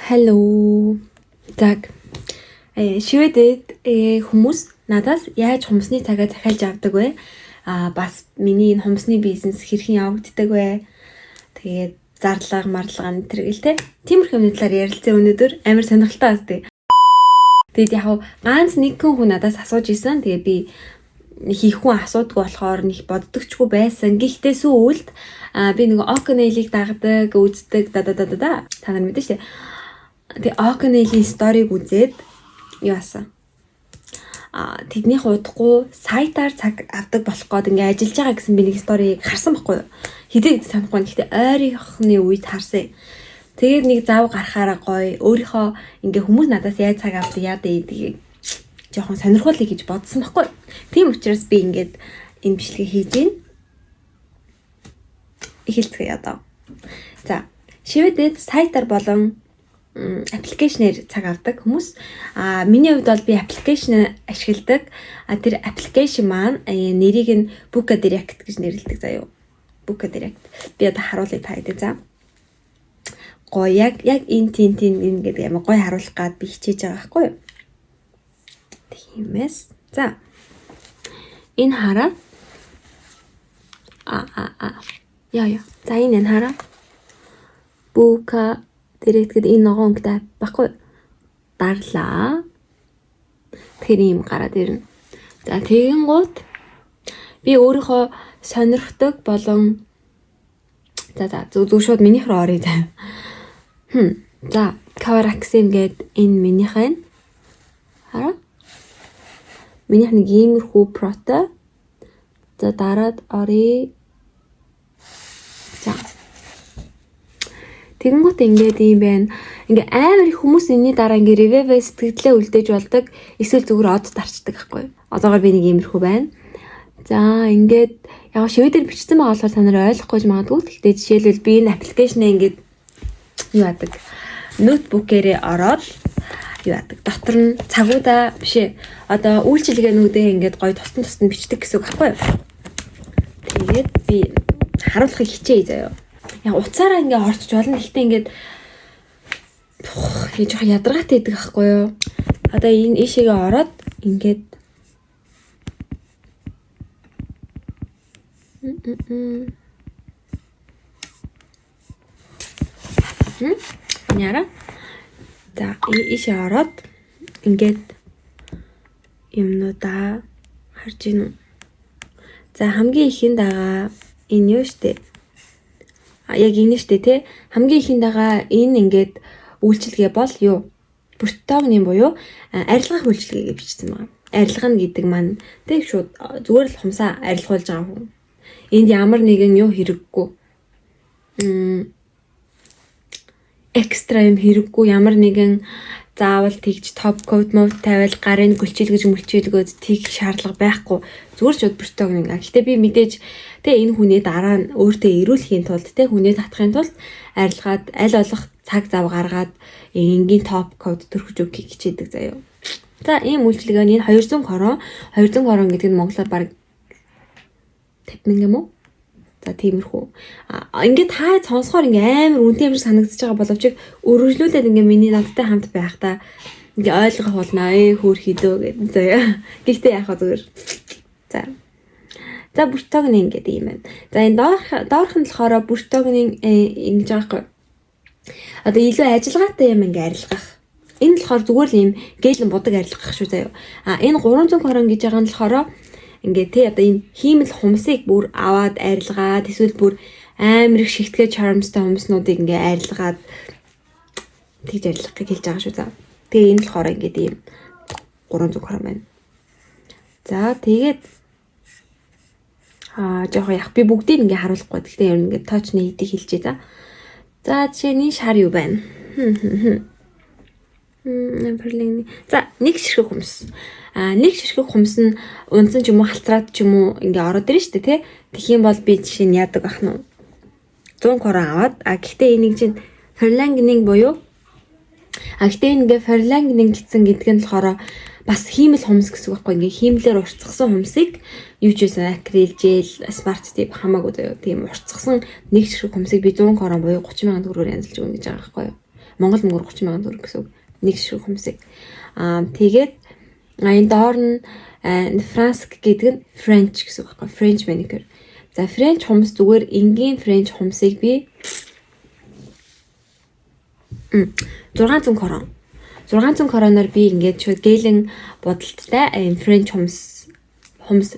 Hello. Так. Шведэд хүмүүс надаас яаж хумсны цагаа захиалж авдаг вэ? Бас миний энэ хумсны бизнес хэрхэн явагддаг вэ? Тэгээд зарлага, марлага энэ төр гэл те. Тиймэрхүү юмны талаар ярилцсан өнөөдөр амар сонирхолтой бас тий. Тэгээд яг ганц нэгэн хүн надаас асууж исэн. Тэгээд би хийх хүн асуудгүй болохоор нэг боддогчгүй байсан. Гэхдээ сүүлд би нэг Окнейлийг дагдаг, үздэг та нар мэдэн штэ. Тэгээ Окнелийн сториг үзээд юу асан? Тэднийх удахгүй сайтаар цаг авдаг болох гээд ингээ ажиллаж байгаа гэсэн би нэг сториг харсан байхгүй юу? Хэдий санахгүй. Гэхдээ ойрынхны үед харсан. Тэгээд нэг зав гарахаараа гоё. Өөрийнхөө ингээ хүмүүс надаас яаж цаг авдаг яадаа идгийг жоохон сонирхолтой гэж бодсон байхгүй юу? Тийм учраас би ингээд энэ бичлэгийг хийж гин. Эхэлцгээе одоо. За, шивэдэд сайтаар болон аппликейшнээр цаг авдаг хүмүүс. Миний хувьд бол би аппликейшн ашигладаг. Тэр аппликейшн маань нэрийг нь Buka Direct гэж нэрлэдэг заяа. Buka Direct. Би одоо харуулъя та хэдэ за. Гоё яг энэ тийм гэдэг юм гоё харуулах гад би хичээж байгаа байхгүй юу? Тиймээс. За. Энэ хараа. Яа. За энэ хараа. Buka Direct гэдэг энэ ногоон өнгөтэй баггүй дарлаа. Тэр юм гараад ирнэ. За тэгин гут би өөрийнхөө сонирхдаг болон зөв шууд минийх рүү оръё заа. За cover axim гэдэг энэ минийхээ хараа. Минийх нэг иймэрхүү прото. За дараад оръё. За тэгэнгүүт ингээд юм байна. Ингээ амар их хүмүүс энэний дараа ингээ ревевэ сэтгэлдээ үлдээж болдог. Эсвэл зүгээр од дарчдаг байхгүй. Одоогоор би нэг иймэрхүү байна. За ингээд яг шивэдэр бичсэн байгаа болохоор та нар ойлгохгүй ч магадгүй. Гэхдээ жишээлбэл би энэ аппликейшнээ ингээд юу яадаг. Ноутбукээрээ ороод юу яадаг. Дотор нь цагуудаа бишээ. Одоо үйлчилгээнүүдээ ингээд гоё тусдан бичдэг гэсэн үг байхгүй. Тэгээд би харуулахыг хичээе заяа. Яг уцаараа ингээ орчиж болно. Гэхдээ ингээд жоохон ядаргаатай байдаг байхгүй юу? Одоо энэ ийшээгээ ороод ингээд яра. За ийшээ ороод ингээд юмнуудаа харж гинү. За хамгийн ихэнд байгаа энэ юу штэ? Яг энэ штэ тий. Хамгийн ихэнд байгаа энэ ингээд үйлчилгээ бол юу? Бутогны буюу арилгах үйлчилгээ гэж бичсэн байна. Арилгана гэдэг маань тэг шууд зүгээр л хумсаа арилгуулж байгаа хүн. Энд ямар нэгэн юу хэрэггүй. Экстра юм хэрэггүй, ямар нэгэн заавал тэгж топ код мод тавиал гарын гүлчилгөөд тийг шаардлага байхгүй. Зүгээр ч бутогны. Гэхдээ би мэдээж тэ энэ хүнээ дараа нь өөртөө ирүүлэхийн тулд тэ хүнээ татахын тулд арилгаад аль болох цаг зав гаргаад энгийн топ код төрөхж өгөхийг хичээдэг заяа. За ийм үйлчилгээ нь 200 хорон гэдэг нь монголоор баг 50,000 юм уу? За тиймэрхүү. Ингээд та сонсохоор ингээ амар үнэтэй юм шиг санагдаж байгаа боловч өргөжлүүлээд ингээ миний надтай хамт байхдаа ингээ ойлгох болно. Хөөр хідөө гэдэг заяа. Гэхдээ яах вэ зүгээр. За бутогны ингээд юм байна. За энэ доорх нь болохоор бутогны ингэж байгаа. Одоо илүү ажиллагаатай юм ингээ арилгах. Энэ болохоор зүгээр л юм гэлэн будаг арилгах шүү заяа. Энэ 300 хорон гэж байгаа нь болохоор ингээ тий одоо энэ хиймэл хумсыг бүр аваад арилгаад эсвэл бүр амар их шигтгэ charmsтай хумснуудыг ингээ арилгаад тэгж арилгахыг хэлж байгаа шүү за. Тэгээ энэ болохоор ингээ ийм 300 хорон байна. За тэгээд жоохон яг би бүгдийг ингээ харуулахгүй. Гэхдээ ер нь ингээ тоочны хэдийг хэлчихье за. За жишээний шар юу байна? За нэг ширхэг хумс. Нэг ширхэг хумс нь унсан ч юм уу халтраад ч юм уу ингээ ороод ирнэ шүү дээ тий. Тэгэх юм бол би жишээ нь яадаг ах нь 100 хорон аваад гэхдээ энийг чинь ферлангнинг буюу гэхдээ ингээ ферлангнинг гэсэн гэдэг нь болохоор бас хиймэл хумс гэсэн үг байхгүй. Ингээ хиймлэр уртцсан хумсыг юу ч байсан акрил жел смарт тип хамаагүй тийм уртцсан нэг ширхэг хумсыг би 100 хорон буюу 30,000 төгрөгөөр янзалж өгнө гэж байгаа байхгүй юу. Монгол мөнгөөр 30,000 төгрөг гэсэн үг. Нэг ширхэг хумсыг. Тэгээд энэ доор нь Франск гэдэг нь French гэсэн үг байхгүй. French manicure. За French хумс зүгээр энгийн French хумсыг би 600 крон. 600 кроноор би ингээд шууд гээлэн бодолттой ийм French хумс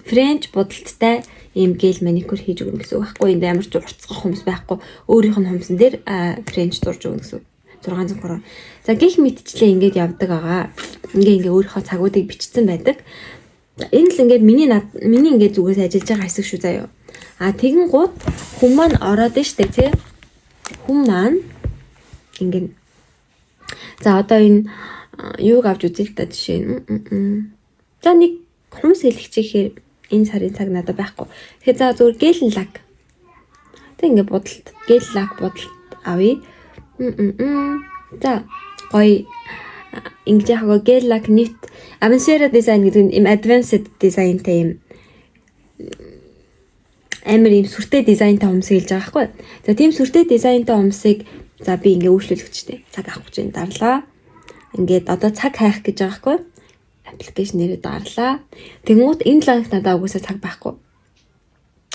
French бодолттой ийм гэл маникюр хийж өгнө гэсэн үг байхгүй. Энд ямар ч уртцах хумс байхгүй. Өөрийнх нь хумсан дээр French дурж өгнө гэсэн үг. 600 крон. За гих мэдчлээ ингээд явдаг байгаа. Ингээ өөрийнхөө цагуудыг бичсэн байдаг. Энэ л ингээд миний ингээд зүгээс ажиллаж байгаа хэсэг шүү заяа. Тэгэн гут хүн маань ороод штэ тий. Хүн маань ингээд за одоо энэ юуг авч үзэл та жишээ нь. За нэг хумс хэлэгчээр энэ сарын цаг надад байхгүй. Тэгэхээр за зүгээр гел лак. Тэг ингээд бодолт гел лак бодолт авъя. За гоё ингэж яхаа гел лак нийт Avanced design гэдэг нь advanced designтэй юм амар юм сүртэй дизайнтай хумс хэлж байгаа байхгүй. За тийм сүртэй дизайнтай хумсыг за би ингээ үйлчлүүлэгчтэй цаг авах гэж дарлаа. Ингээд одоо цаг хайх гэж байгаа байхгүй. Аппликейшн нэрээ дарлаа. Тэнгуут энэ ланк надад угсаа цаг байхгүй.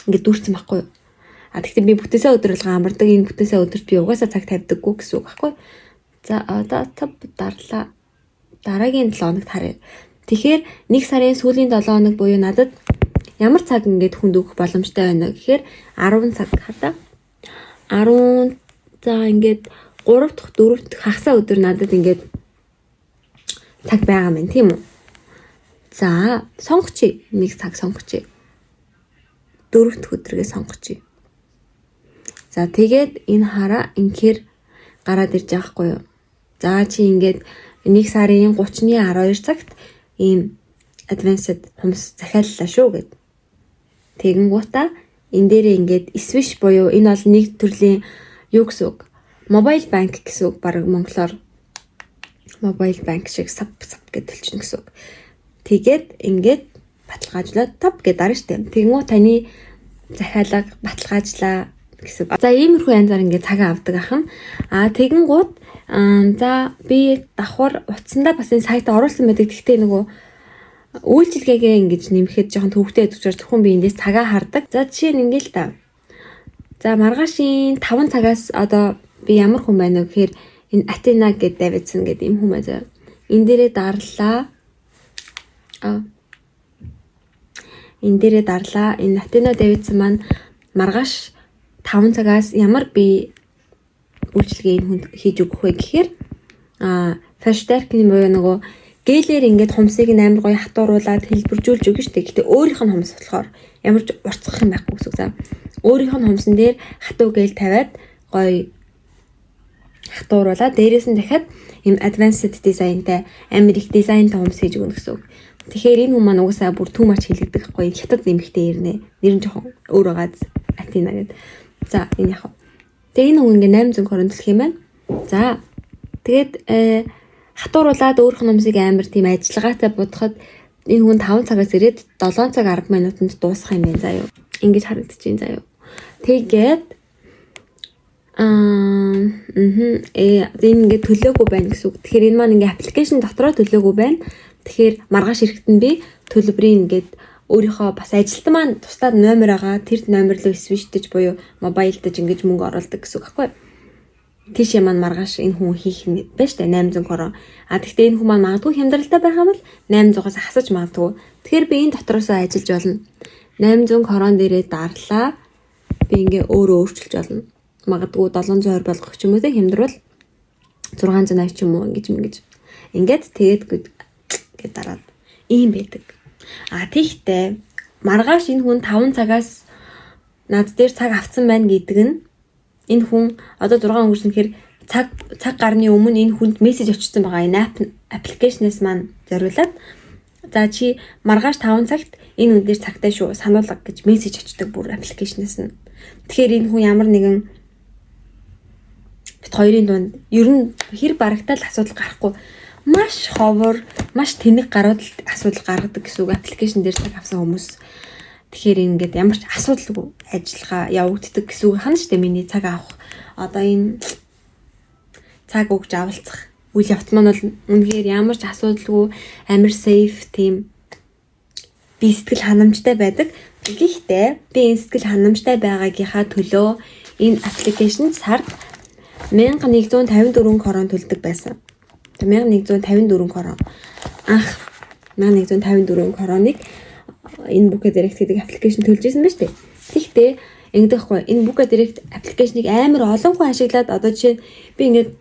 Ингээд дүүрсэн байхгүй. Тэгэхдээ би бүтээсээ өдрөлгөө амардаг. Энэ бүтээсээ өдөрт би угаасаа цаг тавьдаггүй гэсэн үг байхгүй. За одоо тав дарлаа. Дараагийн 7 хоногт харъя. Тэгэхээр 1 сарын сүүлийн 7 хоног буюу надад ямар цаг ингээд хүнд өгөх боломжтой байна гэхээр 10 цаг хата. 10 за ингээд 3 дахь 4 дахь хагасаа өдөр надад ингээд цаг байгаа мэн тийм үү? За сонгочих. 1 цаг сонгочих. 4 дахь өдрөө сонгочих. За тэгээд энэ хараа инхээр гараад ирж байгаа хгүй юу? За чи ингээд 1 сарын 30-ны 12 цагт ийм advanced хумс захиаллаа шүү гэд. Тэгэнгუутаа энэ дээрээ ингээд switch буюу энэ бол нэг төрлийн юу гэсэн үг? Mobile bank гэсэн үг. Бараг монголоор mobile bank шиг сав гэж төлчихнө гэсэн үг. Тэгээд ингээд баталгаажлаад тав гэж дарна штеп. Тэгэнгუут таны захиалга баталгаажлаа гэсэн. За иймэрхүү янзаар ингээд цагаа авдаг ахын. Тэгэнгუут за би давхар утсандаа бас энэ сайтаа оруулсан байдаг. Гэхдээ нөгөө үйлчилгээгээ ингэж нэмэхэд жоохон төвөгтэй байдаг учраас зөвхөн би эндээс цагаа хардаг. За жишээ нь ингээл та. За маргаашийн 5 цагаас одоо би ямар хүн байна вэ гэхээр энэ Атена гэдэг Давидсон гэдэг юм хүн байна. Энэ дээрээ дарлаа. Энэ дээрээ дарлаа. Энэ Атена Давидсон маань маргааш 5 цагаас ямар би үйлчилгээ энэ хүнд хийж өгөх вэ гэхээр фэштаркны буюу нөгөө гэлээр ингээд хумсыг амар гоё хатууруулаад хэлбэржүүлж өгнө шүү дээ. Гэтэ өөрийнх нь хумс болохоор ямар ч урцгах юм байхгүй гэсэн үг. За өөрийнх нь хумсан дээр хатуу гээл тавиад гоё хатууруулаад дээрээс нь дахиад юм advanced designтай амар их дизайнтай хумс хийж өгнө гэсэн үг. Тэгэхээр энэ хүмүүс маань угаасаа бүр too much хэлэгдэх гоё хятад нэмэгтэй ирнэ. Нэр нь жоохон өөр байгаа Атина гэдэг. За энэ яг. Тэгээ энэ хүн ингээд 800 крон төлөх юм байна. За тэгээд хатууруулаад өөрөх нь хумсыг амар тийм ажиллагаатай бодоход энэ хүн 5 цагаас ирээд 7 цаг 10 минутанд дуусах юм байна заяа. Ингэж харагдчихээн заяа. Тэгээд энэ ингээд төлөөгүй байна гэсэн үг. Тэгэхээр энэ маань ингээд аппликейшн дотроо төлөөгүй байна. Тэгэхээр маргааш ирэхэд нь би төлбөрийн ингээд өөрийнхөө бас ажилтан маань тусдаад номер байгаа. Тэр номер руу свичдэж буюу мобайлдаж ингэж мөнгө оруулдаг гэсэн үг байхгүй юу? Тийш юм маргааш энэ хүн хийх юм байна штэ 800 крон. Тэгэхдээ энэ хүн маань магадгүй хямдралтай байх юм бол 800-аас хасаж магадгүй. Тэгэхээр би энэ дотроосоо ажиллаж болно. 800 крон дээрээ дарлаа. Би ингээ өөрөө өөрчилж болно. Магадгүй 720 болгох ч юм уу те хямдруул 680 ч юм уу ингэж. Ингээд тэгээд гээд дараад ийм байдаг. Тийхтэй маргааш энэ хүн 5 цагаас над дээр цаг авсан байна гэдэг нь энэ хүн одоо 6 өнгөрснөхээр цаг гарны өмнө энэ хүнд мессеж очсон байгаа. Энэ аппликейшнээс маань зориулаад за чи маргааш 5 цагт энэ хүн дээр цагтай шүү сануулга гэж мессеж очдог бүр аппликейшнээс нь. Тэгэхээр энэ хүн ямар нэгэн бит хоёрын дунд ер нь хэр барагтаал асуудал гарахгүй маш ховор, маш тэнэг гарууд асуудал гаргадаг гэсэн үг аппликейшн дээр цаг авсан хүмүүс. Тэгэхээр ингээд ямар ч асуудалгүй ажиллагаа явагддаг гэсэн үг хана штэ миний цаг авах. Одоо энэ цаг өгч авалцах үйл явц маань бол үнэхээр ямар ч асуудалгүй амар safe тийм би сэтгэл ханамжтай байдаг. Гэхдээ би энэ сэтгэл ханамжтай байгаагийнхаа төлөө энэ аппликейшн сард 1154 крон төлдөг байсан. 1154 крон. Анх 1154 кроныг энэ Buka Direct гэдэг аппликейшн төлж ирсэн байна шүү дээ. Тэгэхдээ ингэдэг хгүй энэ Buka Direct аппликейшнийг амар олон хүн ашиглаад одоо жишээ нь би ингээд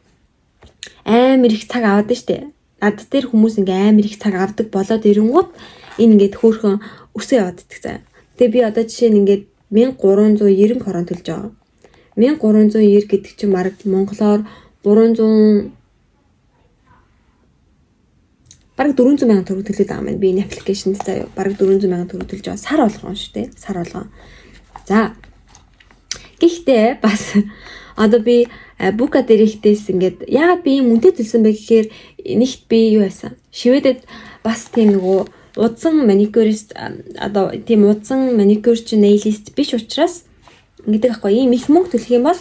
амар их цаг аваад шүү дээ. Над дээр хүмүүс ингээ амар их цаг авдаг болоод ирэнгүүт энэ ингээд хөөхөн өсөө яваад идэх заа. Тэгээ би одоо жишээ нь ингээд 1390 крон төлж байгаа. 1390 гэдэг чинь мараг монголоор 400 бараг 400 сая төгрөг төлөөд байгаа маань би энэ аппликейшнд заяа бараг 400 сая төгрөг төлж байгаа сар болгон шүү дээ. Сар болгон. За. Гэхдээ бас одоо би Buka Direct-ээс ингээд яагаад би юм үнэтэй төлсөн бэ гэхээр нэгт би юу байсан. Шивэдэд бас тийм нөгөө удсан маникюрист одоо тийм удсан маникюрч nailist биш учраас ингэдэг аахгүй ийм их мөнгө төлөх юм бол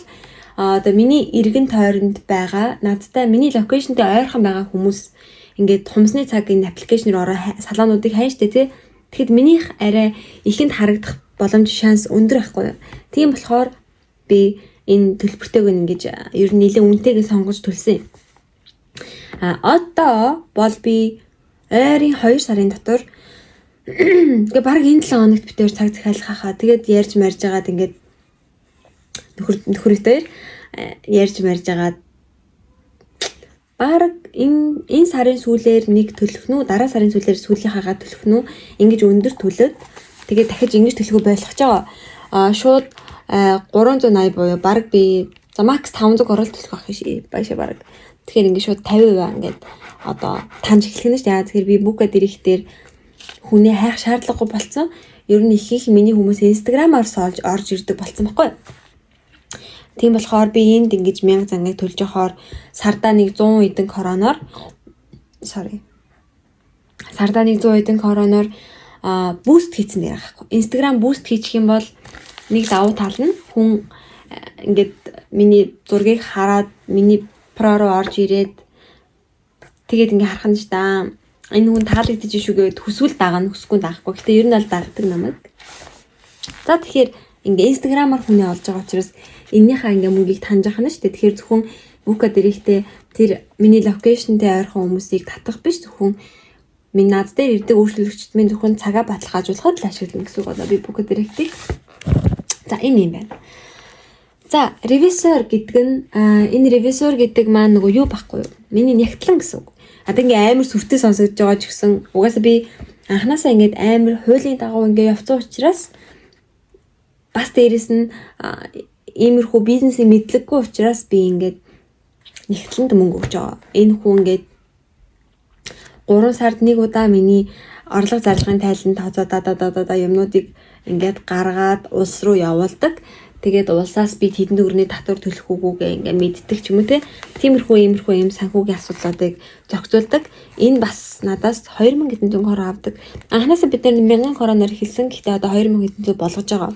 одоо миний эргэн тойронд байгаа надтай миний локейшнтэй ойрхон байгаа хүмүүс ингээд хумсны цаг энэ аппликейшнээр ороо салаануудыг хайн штэ тий. Тэгэхэд минийх арай ихэнд харагдах боломж шанс өндөр байхгүй. Тийм болохоор би энэ төлбөртэйг ингэж ер нь нэлээд үнэтэйгээ сонгож төлсөн юм. Одоо бол би ойрын 2 сарын дотор тэгээ баг энэ 7 хоногт битээр цаг захиалах хаа. Тэгээд ярьж марж байгаад ингээд нөхөртэй ярьж марж байгаад баг энэ сарын сүүлээр нэг төлөх нь дараа сарын сүүлээр сүүлийнхаагаа төлөх нь ингэж өндөр төлөөд тэгээд дахиж ингэж төлөхөө байлгах гэж байгаа. Шууд 380 буюу баг би за макс 500 орол төлөх байх шээ байшаа баг. Тэгэхээр ингэ шууд 50% ингээд одоо таньж эхлэх нь шүү дээ. Яа тэгэхээр би Buka Direct-дээр хүнээ хайх шаардлагагүй болсон. Ер нь их миний хүмүүс Instagram-аар орж ирдэг болсон байхгүй. Тийм болохоор би энд ингэж 1000 зангийг төлж явахаар сардаа нэг 100 эдэн короноор сардаа нэг 100 эдэн короноор буст хийцэн дээр байхгүй. Instagram буст хийчих юм бол нэг давуу тал нь хүн ингээд миний зургийг хараад миний про руу орж ирээд тэгээд ингээ харах нь ш та. Энэ хүн таалагдчих шүү гэвэл хүсвэл дагана, хүсгүй даахгүй. Гэтэ ер нь аль дагдаг намайг. За тэгэхээр ингээ Instagram-аар хүнээ олж байгаа учраас эннийхээ ингээ мөнгийг таньж ахна шүү дээ. Тэгэхээр зөвхөн Buka Direct-тэй тэр миний локейшнтэй ойрхон хүмүүсийг татах биш зөвхөн миний над дээр ирдэг өөрчлөлөгчд минь зөвхөн цагаа баталгаажуулахад л ашиглана гэсэн үг байна. Би Buka Direct-ийг за энэ юм байна. За ревизор гэдэг нь энэ ревизор гэдэг маань нөгөө юу байхгүй юу? Миний нягтлан гэсэн үг. Одоо ингээ амар сүртэй сонсогдож байгаа ч гэсэн угаасаа би анханасаа ингээд амар хуулийн дагуу ингээ явцсан учраас бас дээрэс нь иймэрхүү бизнесийн мэдлэггүй учраас би ингээд нягтланд мөнгө өгч байгаа. Энэ хүн ингээд 3 сард нэг удаа миний орлого зарлагын тайланд тооцоо юмнуудыг ингээд гаргаад улс руу явуулдаг. Тэгээд улсаас би тэдэн төгрөний татвар төлөх үгүйгээ ингээд мэддэг ч юм уу те. Тиймэрхүү юм санхүүгийн асуудлуудыг зохицуулдаг. Энэ бас надаас 2000 хэдэн төгрөг авдаг. Анханасаа бид нар 1000 короноор хэлсэн. Гэхдээ одоо 2000 хэдэн төгрөг болгож байгаа.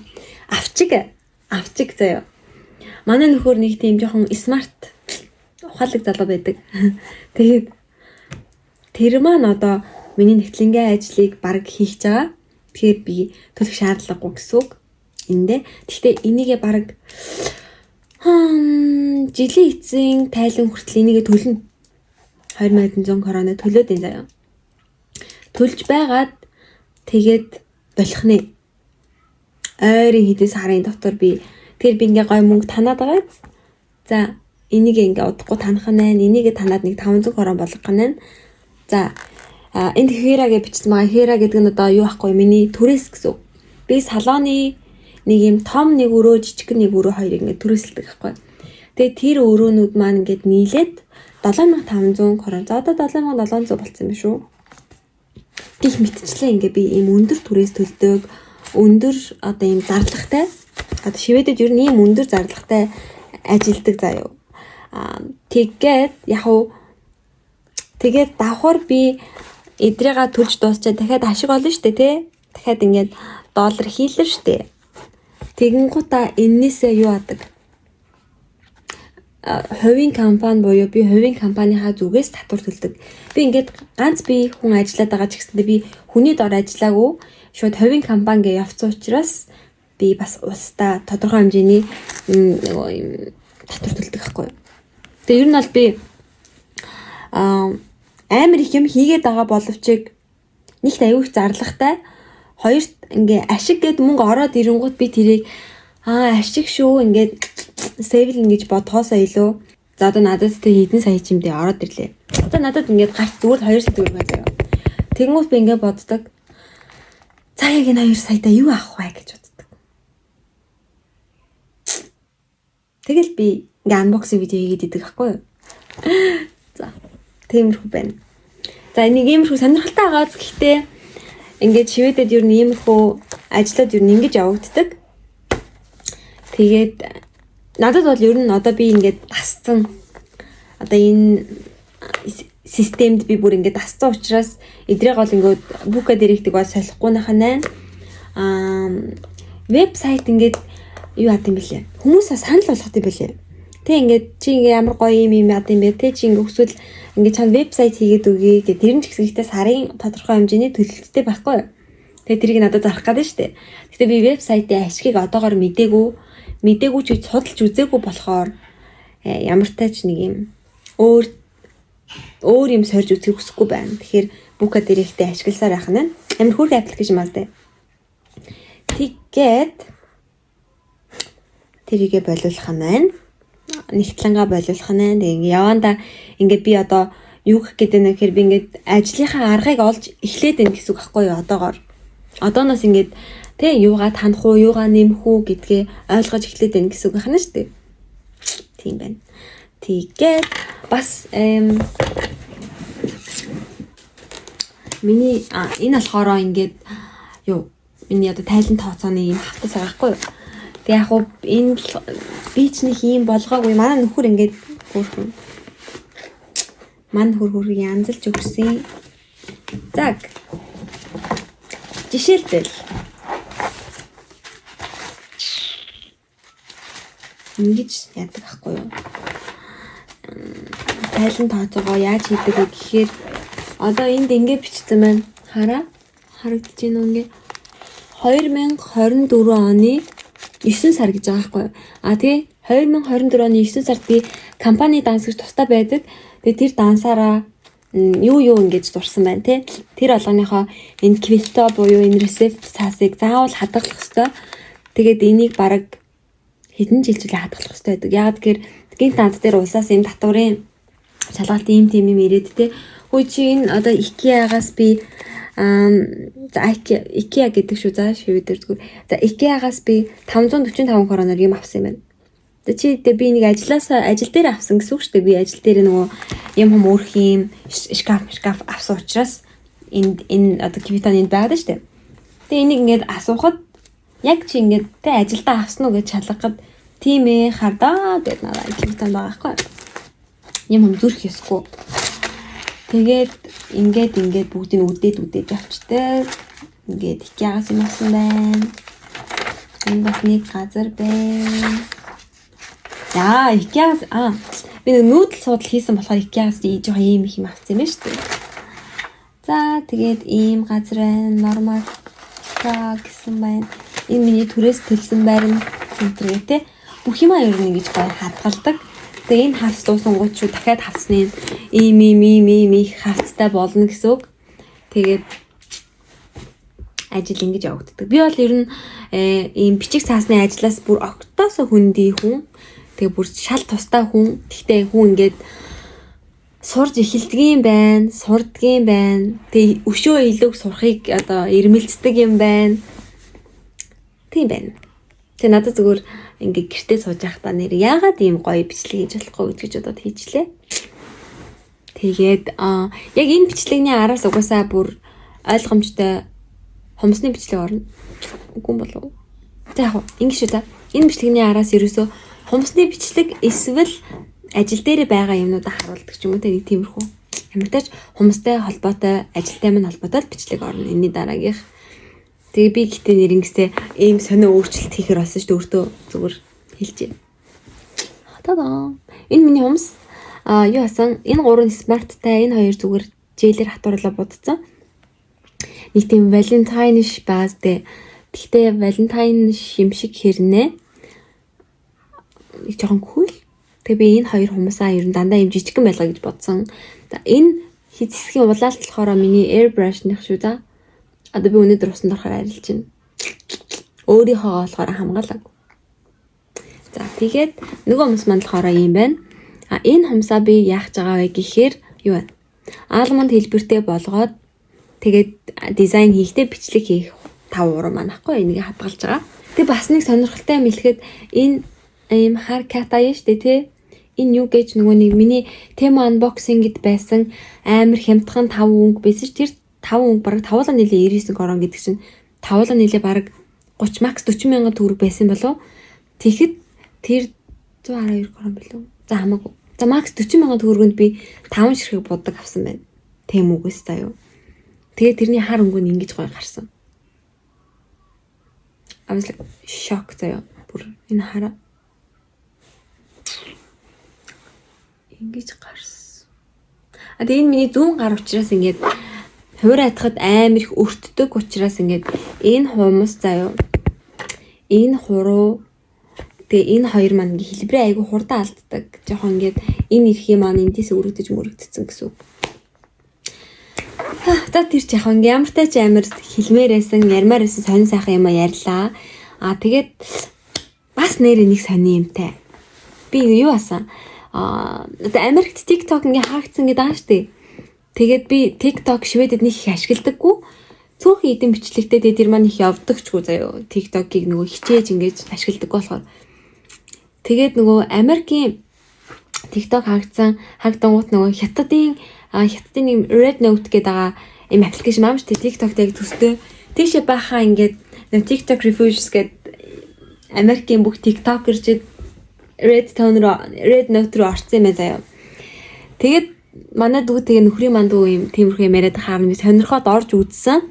Авчиг заяа. Манай нөхөр нэг тийм жоохон смарт ухаалаг залуу байдаг. Тэгээд тэр маань одоо миний нэгтлэнгийн ажлыг баг хийх байгаа. Тэгэхээр би төлөх шаардлагагүй гэсэн үг. Эндээ. Гэхдээ энийгээ баг жилийн эцсийн тайлан хүртэл энийгээ төлнө. 2100 корона төлөөд энэ заяа. Төлж байгаад тэгээд болох нэ. Ойрын хэдэн сарын дотор би тэр би ингээ гой мөнгө танаад байгаа. За энийг ингээ удахгүй танах нь байна. Энийг танаад нэг 500 корон болгох нь байна. За энд Hera гэж бичсэн байгаа. Hera гэдэг нь одоо юу ахгүй миний түрээс гэсэн. Би салооны нэг юм том нэг өрөө жижиг нэг өрөө хоёрыг ингээ түрээсэлдэг байхгүй. Тэгээ тэр өрөөнүүд маань ингээд нийлээд 7500 корон. За одоо 7700 болцсон юм шүү. Гэх мэтчлээ ингээ би ийм өндөр түрээс төлдөг. Өндөр одоо ийм зарлагтай. Одоо шивэдэд ер нь ийм өндөр зарлагтай ажилдаг заяа. Тэгээд давхар би эдрийга төлж дуусчаа дахиад ашиг олно штэ тий. Дахиад ингээд доллар хийлэр штэ. Тэгэнгүүтээ эннээсээ юу адаг? хувийн компани буюу би хувийн компанийнхаа зүгээс татвар төлдөг. Би ингээд ганц би хүн ажиллаад байгаа ч гэсэндээ би хүний дор ажиллаагүй шууд хувийн компани гэж явцсан учраас би бас улстай тодорхой хэмжээний татвар төлдөг байхгүй. Тэгээ ер нь бол би амар их юм хийгээд байгаа боловч нэгт аюул их зарлагтай. Хоёрт ингээ ашиг гэд мөнгө ороод ирэнгүүт би тэрийг ашиг шүү ингээд сэвл ингэж бодхоосоо илүү за одоо надад тэр хэдэн сая чимдээ ороод ирлээ. Одоо надад ингээд гарт зүгээр 2 сая төгрөг байна. Тэнгүүт би ингээд боддог. За яг энэ 2 саяда юу авах вэ гэж боддог. Тэгэл би ингээ анбоксинг видео хийгээд идэг байхгүй юу? За тиймэрхүү байна. За энийг иймэрхүү сонирхолтой байгаа гэхдээ ингээд Шведэд ер нь иймэрхүү ажлууд ер нь ингэж явагддаг. Тэгээд надад бол ер нь одоо би ингээд тасцсан. Одоо энэ системд би бүр ингээд тасцсан учраас эдрийг бол ингээд бука дэрэгдэг бол солихгүй нахана. Вебсайт ингээд юу яд юм бэлээ. Хүмүүсээ санал болгох юм бэлээ. Тэ ингээд чи ингээд ямар гоё юм яд юм бэ? Тэ чи ингээд өсвөл ингээд чам вебсайт хийгээд өгье гэх тэр нь ч гэсэн ихтэй сарын тодорхой хэмжээний төлөлттэй байхгүй юу? Тэгээ тэрийг надад зарах гэдэг нь шүү дээ. Гэтэ би вебсайтын ашигыг одоогоор мдээгүй ч судалж үзээгүй болохоор ямар тач нэг юм өөр юм сорж үзэх хүсэхгүй байна. Тэгэхээр бука дэрэгтэй ашигласаар байх нь амар хөөрхөн аппликейшн маа дээ. Тэгээд тэрийгэ болиулах нь байна. Нэгтлэнгаа болиулах нь байна. Тэгээ яванда ингээд би одоо юу гэх гэдэг нь гэхээр би ингээд ажлынхаа аргыг олж эхлээд байна гэсэн үг байхгүй юу одоогоор. Одооноос ингээд тэ юугаа танах уу, юугаа нэмэх үү гэдгээ ойлгож эхлээд байна гэсэн үг байна шүү дээ. Тийм байна. Тэгээд бас миний энэ болохоор ингээд юу миний одоо тайлан тооцооны юм хавтас байгаа байхгүй юу. Тэг яг хуу энэ би ч нэг юм болгоогүй манай нөхөр ингээд хөөрхөн мань хөр янзалж өгсөн. Заг. Жишээлбэл ингэж яадаг байхгүй юу? Тайлан тооцоогоо яаж хийдэг вэ гэхээр одоо энд ингэ бичсэн байна. Харагдаж байна уу ингэ 2024 оны 9 сар гэж байгаа байхгүй юу? Тэгээ 2024 оны 9 сард би компани дансагч тустай байдаг. Тэгээ тэр дансаараа юу ингэж дурсан байна те. Тэр олгоныхоо энэ квитто буюу энэ рецепт цаасыг заавал хадгалах ёстой. Тэгээд энийг бараг хэдэн жилчлээ хадгалах ёстой байдаг. Яг тэгэхээр гинт над дээр улсаас энэ татварын шалгалт ийм тийм юм ирээд те. Хөөе чи энэ одоо IKEA-гаас би IKEA гэдэг шүү за шивэдэр зүгээр. За IKEA-гаас би 545 короноор юм авсан юм байна. Тэгээ би нэг ажил дээр авсан гэсэн үг шүү дээ. Би ажил дээр нөгөө юм өөрх юм шкаф авсан учраас энэ одоо квитаны энд байгаад шүү дээ. Тэгээ энийг ингээд асуухад яг чи ингээд тэ ажилдаа авсан уу гэж шалгахад тийм ээ хардаа гэд надад квитан байгаа байхгүй. Юм зүрх ёсгүй. Тэгээд ингээд бүгдийг үдээд авчтай. Ингээд IKEA-гаас юм авсан байна. Энэ бас нэг газар байна. За IKEA-гаас би нэг нүүдэл суудал хийсэн болохоор IKEA-гаас жоохон ийм их юм авсан юм байна шүү дээ. За тэгээд ийм газар байна. Нормал гэсэн байна. Энэ миний түрээс төлсөн байрны центр гэдэг. Бүх юмаа ер нь ингэж гоё хадгалдаг. Тэгээ энэ хавц дуусангууд шүү дахиад хавцны ийм их хавцтай болно гэсэн үг. Тэгээд ажил ингэж явагддаг. Би бол ер нь ийм бичиг цаасны ажлаас бүр октоосо хүндий хүн. Тэгээ бүр шал тустай хүн. Гэхдээ хүн ингээд сурж эхэлдэг юм байна, сурдгийн байна. Тэгээ өшөө илүүг сурахыг одоо ирмэлцдэг юм байна. Тийм байна. Тэгээ надад зүгээр ингээ гэртээ сууж байхдаа нэр яагаад ийм гоё бичлэг хийж болохгүй гэж бодоод хийжлээ. Тэгээд яг энэ бичлэгний араас угаасаа бүр ойлгомжтой хомсны бичлэг орно. Үгүй болов. За яг ингэ шүү да. Энэ бичлэгний араас ерөөсөө хомсны бичлэг эсвэл ажил дээр байгаа юмнуудаа харуулдаг ч юм уу те нэг тиймэрхүү. Ямар ч тач хомстой холбоотой ажилтай минь холбоотой бичлэг орно. Энэний дараагийнх. Тэгээ би гэтээ нэр ингэсээ ийм сонио өөрчлөлт хийхэр болсон шүү дээ өөртөө зүгээр хэлжээ. Тадаа. Энэ миний хумс. Юу хасан? Энэ 3 смарттай, энэ 2 зүгээр жээлэр хатуурлаа будсан. Нэг тийм Valentine-ш баазтэй. Гэхдээ Valentine юм шиг хэрнээ. Нэг жоохон cool. Тэгээ би энэ 2 хумсаа ер нь дандаа юм жижигхэн байлгаа гэж бодсон. За энэ хэсгийн улаалт болохоор миний airbrush-ных шүү да. Одоо би өнөөдөр усан дорохоор арилж байна. Өөрийнхөө болохоор хамгаалаагүй. За тэгээд нөгөө хумс маань болохоор юм байна. Энэ хумсаа би яах гэж байгаа вэ гэхээр юу вэ? Алмонд хэлбэртэй болгоод тэгээд дизайн хийхдээ бичлэг хийх 5 урам маань ахгүй энийг хадгалж байгаа. Тэг бас нэг сонирхолтой юм хэлэхэд энэ ийм хар ката юм шүү дээ тий. Энэ юу гэж нөгөө нэг миний тема unboxing-д байсан амар хямдхан 5 өнгө байсан ш. Тэр 5 өнгө бараг 5-аар нийлээ 99 крон гэдэг чинь 5-аар нийлээ бараг 30 max 40 мянган төгрөг байсан болов. Тэгэхэд тэр 112 крон билүү. За хамаагүй. За max 40 мянган төгрөгөнд би 5 ширхэг буддаг авсан байна. Тэм үгээс та юу. Тэгээ тэрний хар өнгө нь ингэж гоё гарсан. I was like shocked заяа. Бүр энэ хараа. Ингэж гарсан. Тэгээ энэ миний зүүн гар учраас ингээд хуурай атахад амар их өртдөг учраас ингээд энэ хумс заяа. Энэ хуруу тэгээ энэ хоёр маань ингээ хэлбэрээ айгу хурдан алддаг. Жохон ингээд энэ ирэх юм маань энэс өргөдөж мөрөгдсөн гэсэн үг. Та тэр ч яг ямар тач амар хэлмээрсэн, ярмаарсэн сонин сайхан юм ярьлаа. Тэгээд бас нэрээ нэг сонин юмтай. Би юу асан? Одоо Америкт TikTok ингээ хаагдсан гэдэг аа штэ. Тэгээд би TikTok Шведэд нэг их ашигладаггүй. Цөөхөн эдэн бичлэгтэй тэр маань их явдагчгүй заяо. TikTok-ийг нөгөө хичээж ингэж ашигладаггүй болохоор. Тэгээд нөгөө Америкийн TikTok хагдангууд нөгөө хятадын нэг Red Note гэдэг байгаа юм аппликейшн маань шүү дээ. TikTok-тэй яг төстэй. Тийшээ байхаа ингээд TikTok Refugees гэдэг Америкийн бүх TikToker-чид Red Note руу орсон юм заяа. Тэгээд манай дүү тэгээ нөхрийн манд дүү юм тиймэрхүү юм яриад хаарна би сонирхоод орж үзсэн.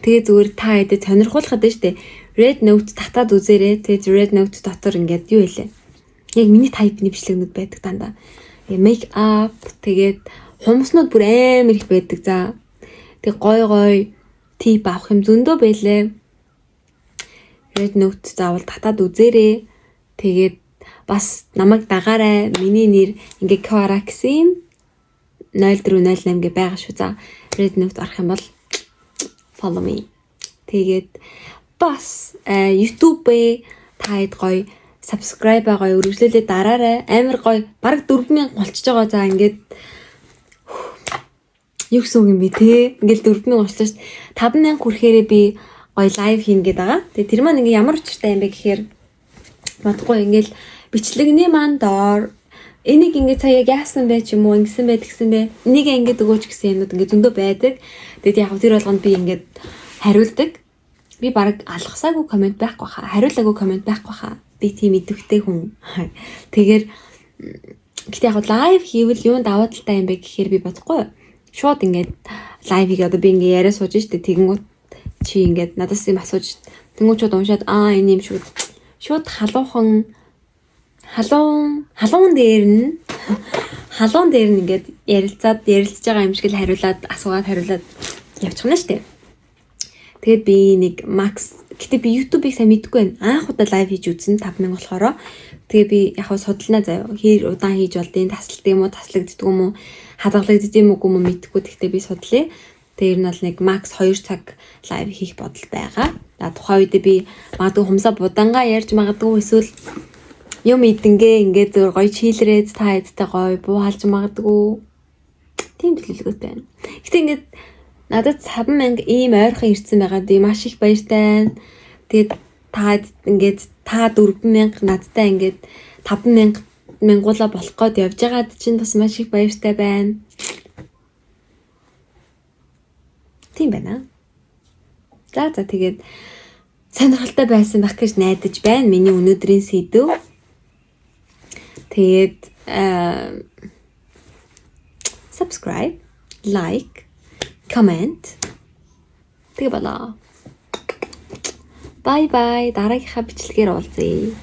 Тэгээ зүгээр та хэдэд сонирхуулахад нь штэ. Red Note татаад үзээрэй. Тэгээд Red Note дотор ингээд юу хэлээ. Яг миний тайпны бичлэгнүүд байдаг дандаа. Make up тэгээд хумснууд бүр амар их байдаг за. Тэг гой тип авах юм зөндөө байлээ. Red Note заавал татаад үзээрэй. Тэгээд бас намайг дагаарай. Миний нэр ингээ Karaxim 0408 гэ байгаа шүү за. Red Note орох юм бол follow me. Тэгээд бас YouTube-ээ таад гоё subscribe байгаа үргэлжлүүлээ дараарай. Амар гоё бараг 4000 болчихж байгаа за ингээд юу гэсэн үг юм бэ те? Ингээл 4000 болчихлоо шүү. 5000 хүрэхээрээ би гоё лайв хийнэ гэдэг байгаа. Тэгээ тэр маань ингээ ямар учиртай юм бэ гэхээр бодохгүй ингээл бичлэгний маань доор энийг ингээ цаа яг яасан бэ ч юм уу ингэсэн бэ тэгсэн бэ. Энийг ингээ өгөөч гэсэн юмуд ингээ зөндөө байдаг. Тэгээд яг тэр болгонд би ингээ хариулдаг. Би бараг алгасаагүй комент байхгүй хаа. Хариулаагүй комент байхгүй хаа. Би тийм идэвхтэй хүн. Тэгэхээр гэтээ яг лайв хийвэл юунд даваа талтай юм бэ гэхээр би бодохгүй. Шууд ингээд лайвыг одоо би ингээ яриа сууж штэ тэгэнгүүт чи ингээд надаас юм асууж тэнгуучуд уншаад энэ юм шүү. Шууд халуун дээр нь ингээд ярилцаж байгаа юм шиг л хариулаад асуугаад хариулаад явчихна штэ. Тэгээд би нэг max гэтээ би YouTube-ыг сайн мэдгүй байна. Анх удаа лайв хийж үзсэн 5000 болохоор. Тэгээ би яг хаа судалнаа заяа. Хэр удаан хийж болдیں۔ Таслалт юм уу, таслагддаг юм уу, хадгалагддаг юм уу мэдхгүй. Тэгтээ би судлаа. Тэр нь бол нэг max 2 цаг лайв хийх бодол байгаа. За тухайн үед би магадгүй хумсаа будангаа ярьж магадгүй эсвэл юм идэнгээ ингээд зөөр гоё чийлрээд та эдтэй гоё бууалж магадгүй. Тийм төлөвлөгөөтэй байна. Гэтэ ингээд надад 5000 ийм ойрхон ирсэн байгаад би маш их баяртай. Тэгээд та ингээд та 4000 надтай ингээд 5000 мянгуула болох гээд явж байгаад чинь бас маш их баяртай байна. Тийм байна. За тэгээд сонирхолтой байсан байх гэж найдаж байна. Миний өнөөдрийн сэдв. Тэгээд subscribe, like, comment. Тэгээ болоо. Bye bye. Дараагийнхаа бичлэгээр уулзъя.